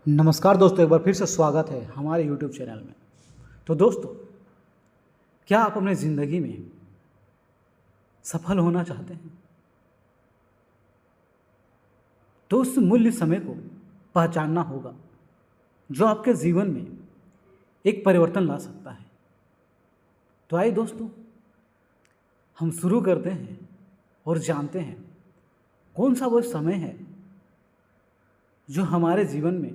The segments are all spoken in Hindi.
नमस्कार दोस्तों, एक बार फिर से स्वागत है हमारे YouTube चैनल में। तो दोस्तों, क्या आप अपने ज़िंदगी में सफल होना चाहते हैं? तो उस मूल्य समय को पहचानना होगा जो आपके जीवन में एक परिवर्तन ला सकता है। तो आइए दोस्तों, हम शुरू करते हैं और जानते हैं कौन सा वो समय है जो हमारे जीवन में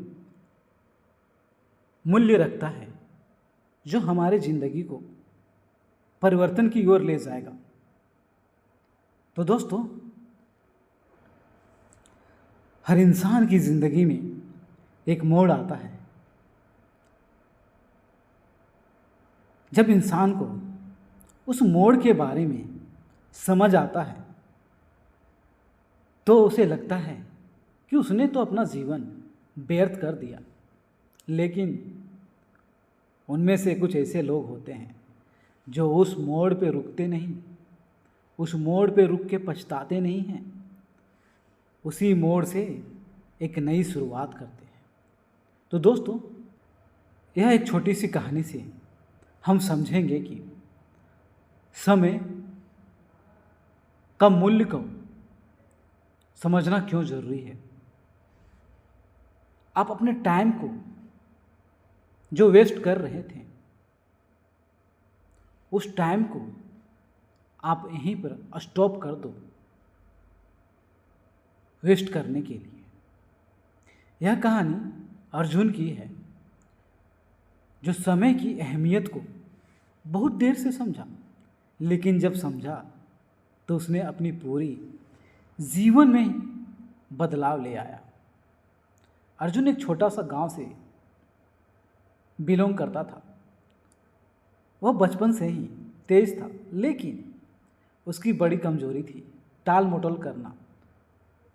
मूल्य रखता है, जो हमारे ज़िंदगी को परिवर्तन की ओर ले जाएगा। तो दोस्तों, हर इंसान की ज़िंदगी में एक मोड़ आता है जब इंसान को उस मोड़ के बारे में समझ आता है तो उसे लगता है कि उसने तो अपना जीवन व्यर्थ कर दिया। लेकिन उनमें से कुछ ऐसे लोग होते हैं जो उस मोड़ पे रुकते नहीं, उस मोड़ पे रुक के पछताते नहीं हैं, उसी मोड़ से एक नई शुरुआत करते हैं। तो दोस्तों, यह एक छोटी सी कहानी से हम समझेंगे कि समय का मूल्य को समझना क्यों ज़रूरी है। आप अपने टाइम को जो वेस्ट कर रहे थे, उस टाइम को आप यहीं पर स्टॉप कर दो वेस्ट करने के लिए। यह कहानी अर्जुन की है जो समय की अहमियत को बहुत देर से समझा, लेकिन जब समझा तो उसने अपनी पूरी जीवन में बदलाव ले आया। अर्जुन एक छोटा सा गांव से बिलोंग करता था। वह बचपन से ही तेज था, लेकिन उसकी बड़ी कमजोरी थी टाल मटोल करना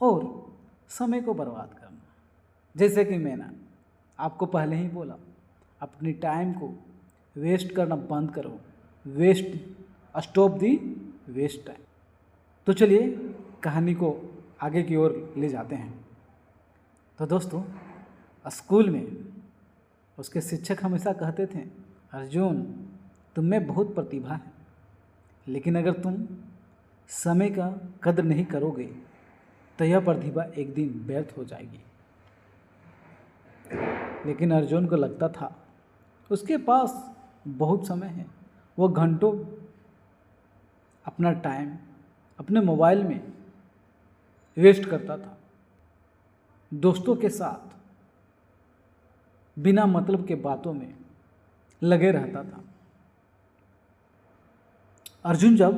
और समय को बर्बाद करना। जैसे कि मैंने आपको पहले ही बोला, अपनी टाइम को वेस्ट करना बंद करो। Stop the waste time. तो चलिए कहानी को आगे की ओर ले जाते हैं। तो दोस्तों, स्कूल में उसके शिक्षक हमेशा कहते थे, अर्जुन, तुम में बहुत प्रतिभा है, लेकिन अगर तुम समय का कदर नहीं करोगे तो यह प्रतिभा एक दिन व्यर्थ हो जाएगी। लेकिन अर्जुन को लगता था उसके पास बहुत समय है। वो घंटों अपना टाइम अपने मोबाइल में वेस्ट करता था, दोस्तों के साथ बिना मतलब के बातों में लगे रहता था। अर्जुन जब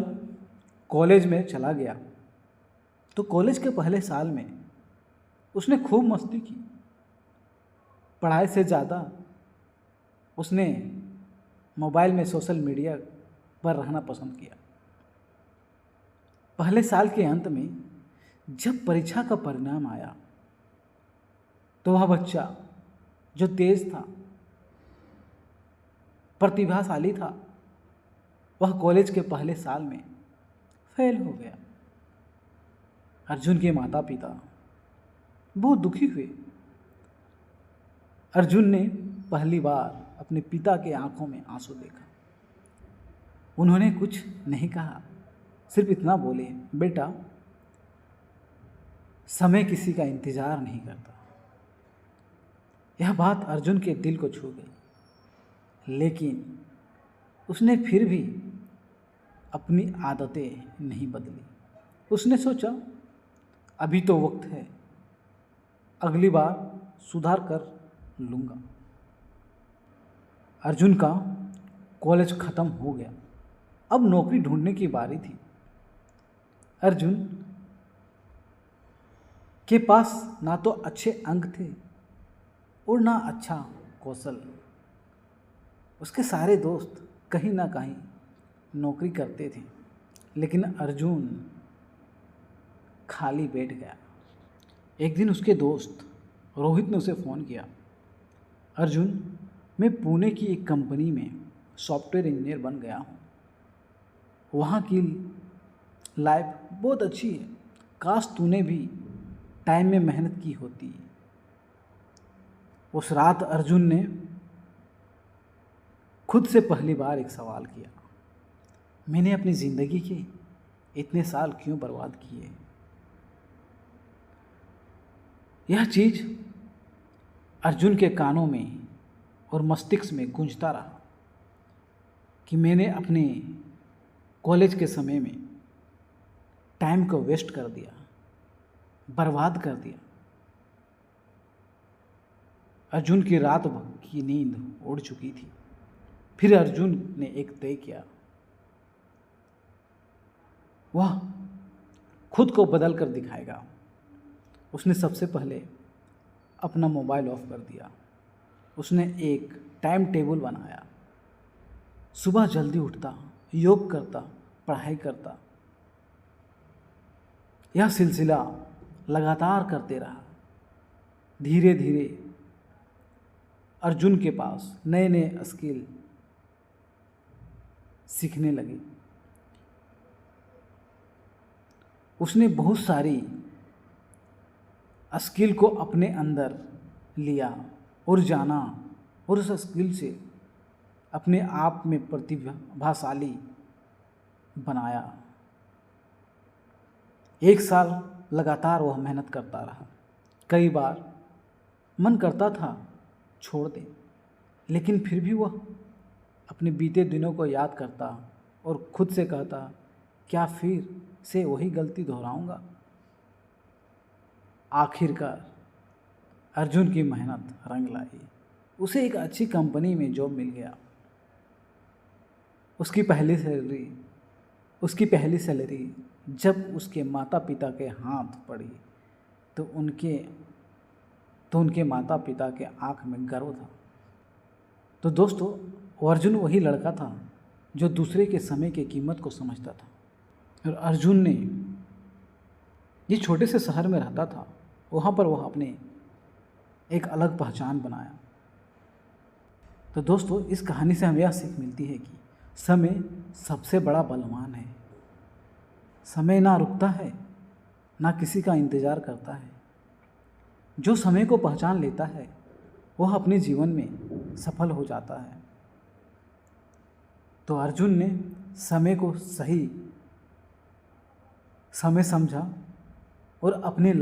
कॉलेज में चला गया तो कॉलेज के पहले साल में उसने खूब मस्ती की। पढ़ाई से ज़्यादा उसने मोबाइल में सोशल मीडिया पर रहना पसंद किया। पहले साल के अंत में जब परीक्षा का परिणाम आया तो वह बच्चा जो तेज था, प्रतिभाशाली था, वह कॉलेज के पहले साल में फेल हो गया। अर्जुन के माता पिता बहुत दुखी हुए। अर्जुन ने पहली बार अपने पिता के आंखों में आंसू देखा। उन्होंने कुछ नहीं कहा, सिर्फ इतना बोले, बेटा, समय किसी का इंतजार नहीं करता। यह बात अर्जुन के दिल को छू गई, लेकिन उसने फिर भी अपनी आदतें नहीं बदली। उसने सोचा, अभी तो वक्त है, अगली बार सुधार कर लूँगा। अर्जुन का कॉलेज ख़त्म हो गया। अब नौकरी ढूंढने की बारी थी। अर्जुन के पास ना तो अच्छे अंक थे और ना अच्छा कौशल। उसके सारे दोस्त कहीं ना कहीं नौकरी करते थे, लेकिन अर्जुन खाली बैठ गया। एक दिन उसके दोस्त रोहित ने उसे फ़ोन किया, अर्जुन, मैं पुणे की एक कंपनी में सॉफ्टवेयर इंजीनियर बन गया हूँ। वहाँ की लाइफ बहुत अच्छी है, काश तूने भी टाइम में मेहनत की होती। उस रात अर्जुन ने खुद से पहली बार एक सवाल किया, मैंने अपनी ज़िंदगी के इतने साल क्यों बर्बाद किए। यह चीज़ अर्जुन के कानों में और मस्तिष्क में गूंजता रहा कि मैंने अपने कॉलेज के समय में टाइम को वेस्ट कर दिया, बर्बाद कर दिया। अर्जुन की रात भर की नींद उड़ चुकी थी। फिर अर्जुन ने एक तय किया, वह खुद को बदल कर दिखाएगा। उसने सबसे पहले अपना मोबाइल ऑफ कर दिया। उसने एक टाइम टेबल बनाया। सुबह जल्दी उठता, योग करता, पढ़ाई करता। यह सिलसिला लगातार करते रहा। धीरे धीरे अर्जुन के पास नए नए स्किल सीखने लगे। उसने बहुत सारी स्किल को अपने अंदर लिया और जाना और उस स्किल से अपने आप में प्रतिभाशाली बनाया। 1 साल लगातार वह मेहनत करता रहा। कई बार मन करता था छोड़ दे, लेकिन फिर भी वह अपने बीते दिनों को याद करता और खुद से कहता, क्या फिर से वही गलती दोहराऊंगा। आखिरकार अर्जुन की मेहनत रंग लाई। उसे एक अच्छी कंपनी में जॉब मिल गया। उसकी पहली सैलरी जब उसके माता पिता के हाथ पड़ी तो उनके माता पिता के आंख में गर्व था। तो दोस्तों, अर्जुन वही लड़का था जो दूसरे के समय की कीमत को समझता था। और अर्जुन ने जिस छोटे से शहर में रहता था, वहाँ पर वह अपने एक अलग पहचान बनाया। तो दोस्तों, इस कहानी से हमें यह सीख मिलती है कि समय सबसे बड़ा बलवान है। समय ना रुकता है, ना किसी का इंतज़ार करता है। जो समय को पहचान लेता है वह अपने जीवन में सफल हो जाता है। तो अर्जुन ने समय को सही समय समझा और अपने